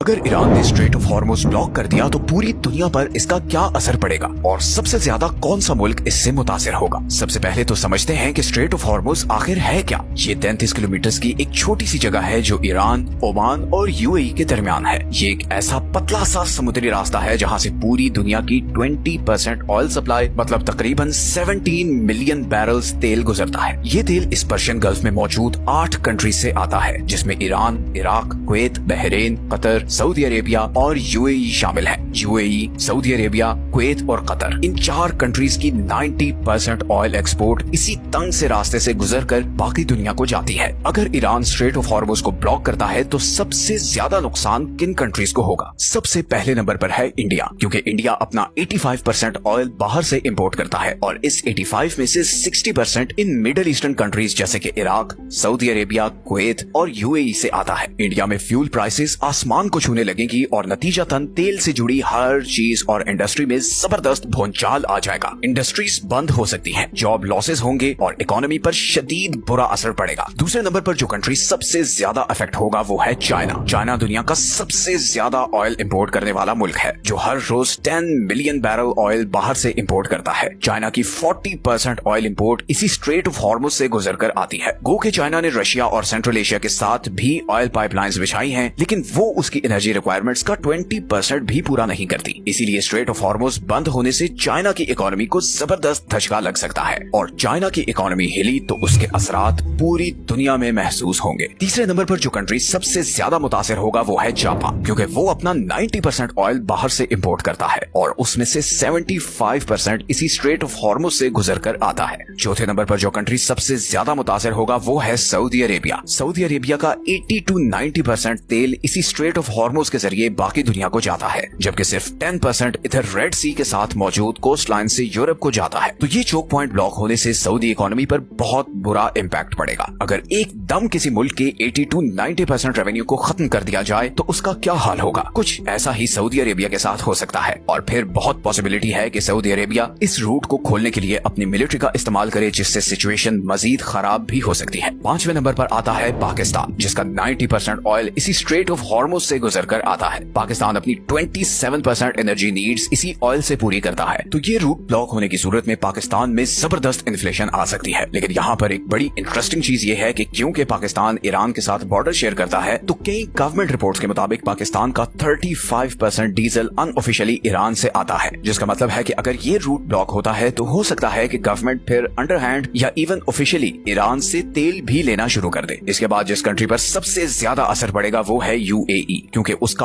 अगर ईरान ने straight of Hormuz block कर दिया तो पूरी दुनिया पर इसका क्या असर पड़ेगा और सबसे ज्यादा कौन सा मुल्क इससे मुतासिर होगा। सबसे पहले तो समझते हैं कि स्ट्रेट ऑफ हॉर्मुज आखिर है क्या। ये 33 किलोमीटर की एक छोटी सी जगह है जो ईरान, ओमान और यूएई के दरमियान है। ये एक ऐसा पतला सा समुद्री रास्ता है जहाँ से पूरी दुनिया की 20% ऑयल सप्लाई मतलब तकरीबन 17 मिलियन बैरल्स तेल गुजरता है। ये तेल इस पर्शियन गल्फ में मौजूद 8 कंट्री से आता है जिसमें Iran, Iraq, Kuwait, Bahrain, Qatar, Saudi Arabia और यूएई शामिल है। यूएई, सऊदी अरेबिया, कुवैत और कतर, इन 4 कंट्रीज की 90% ऑयल एक्सपोर्ट इसी तंग से रास्ते से गुजरकर बाकी दुनिया को जाती है। अगर ईरान स्ट्रेट ऑफ हॉर्मुज को ब्लॉक करता है तो सबसे ज्यादा नुकसान किन कंट्रीज को होगा। सबसे पहले नंबर पर है इंडिया, क्योंकि इंडिया अपना 85% ऑयल बाहर से इंपोर्ट करता है और इस 85 में से 60% इन मिडिल ईस्टर्न कंट्रीज जैसे कि इराक, सऊदी अरेबिया, कुवैत और यूएई से आता है। इंडिया में फ्यूल प्राइसेस आसमान को छूने लगेगी और नतीजतन तेल से जुड़ी हर चीज और इंडस्ट्री में जबरदस्त भूचाल आ जाएगा। इंडस्ट्रीज बंद हो सकती हैं, जॉब लॉसेस होंगे और इकोनॉमी पर शदीद बुरा असर पड़ेगा। दूसरे नंबर पर जो कंट्री सबसे ज्यादा अफेक्ट होगा वो है चाइना। चाइना दुनिया का सबसे ज्यादा ऑयल इंपोर्ट करने वाला मुल्क है जो हर रोज 10 मिलियन बैरल ऑयल बाहर से इंपोर्ट करता है। चाइना की 40% ऑयल इंपोर्ट इसी स्ट्रेट ऑफ हॉर्मुज से गुजरकर आती है। गो के चाइना ने रशिया और सेंट्रल एशिया के साथ भी ऑयल पाइपलाइंस बिछाई हैं, लेकिन वो उसकी एनर्जी रिक्वायरमेंट्स का 20% भी पूरा नहीं करती। इसीलिए स्ट्रेट ऑफ हॉर्मुज बंद होने से चाइना की इकोनॉमी को जबरदस्त धचका लग सकता है और चाइना की इकोनॉमी हिली तो उसके असरात पूरी दुनिया में महसूस होंगे। तीसरे नंबर पर जो कंट्री सबसे ज्यादा मुतासिर होगा वो है जापान, क्योंकि वो अपना 90% ऑयल बाहर से इंपोर्ट करता है और उसमें से 75% इसी स्ट्रेट ऑफ हॉर्मुज से गुजर कर आता है। चौथे नंबर पर जो कंट्री सबसे ज्यादा मुतासिर होगा वो है सऊदी अरेबिया। सऊदी अरेबिया का 80 to 90% तेल इसी स्ट्रेट ऑफ हॉर्मुज के जरिए बाकी दुनिया को जाता है, जबकि सिर्फ 10% इधर रेड सी के साथ मौजूद कोस्ट लाइन से यूरोप को जाता है। तो ये चोक पॉइंट ब्लॉक होने से सऊदी इकोनॉमी पर बहुत बुरा इम्पैक्ट पड़ेगा। अगर एकदम किसी मुल्क के 80 to 90% रेवेन्यू को खत्म कर दिया जाए तो उसका क्या हाल होगा। कुछ ऐसा ही सऊदी अरेबिया के साथ हो सकता है और फिर बहुत पॉसिबिलिटी है कि सऊदी अरेबिया इस रूट को खोलने के लिए अपनी मिलिट्री का इस्तेमाल करे, जिससे सिचुएशन मजीद खराब भी हो सकती है। 5वें नंबर पर आता है पाकिस्तान, जिसका 90% ऑयल इसी स्ट्रेट ऑफ हॉर्मुज से गुजरकर आता है। पाकिस्तान अपनी 27% एनर्जी नीड्स इसी ऑयल से पूरी करता है। तो ये रूट ब्लॉक होने की सूरत में पाकिस्तान में जबरदस्त इन्फ्लेशन आ सकती है। लेकिन यहाँ पर एक बड़ी इंटरेस्टिंग चीज ये है कि क्योंकि पाकिस्तान ईरान के साथ बॉर्डर शेयर करता है तो कई गवर्नमेंट रिपोर्ट्स के मुताबिक पाकिस्तान का 35% डीजल अनऑफिशियली ईरान से आता है, जिसका मतलब है कि अगर ये रूट ब्लॉक होता है तो हो सकता है कि गवर्नमेंट फिर अंडरहैंड या इवन ऑफिशियली ईरान से तेल भी लेना शुरू कर दे। इसके बाद जिस कंट्री पर सबसे ज्यादा असर पड़ेगा वो है यूएई, क्योंकि उसका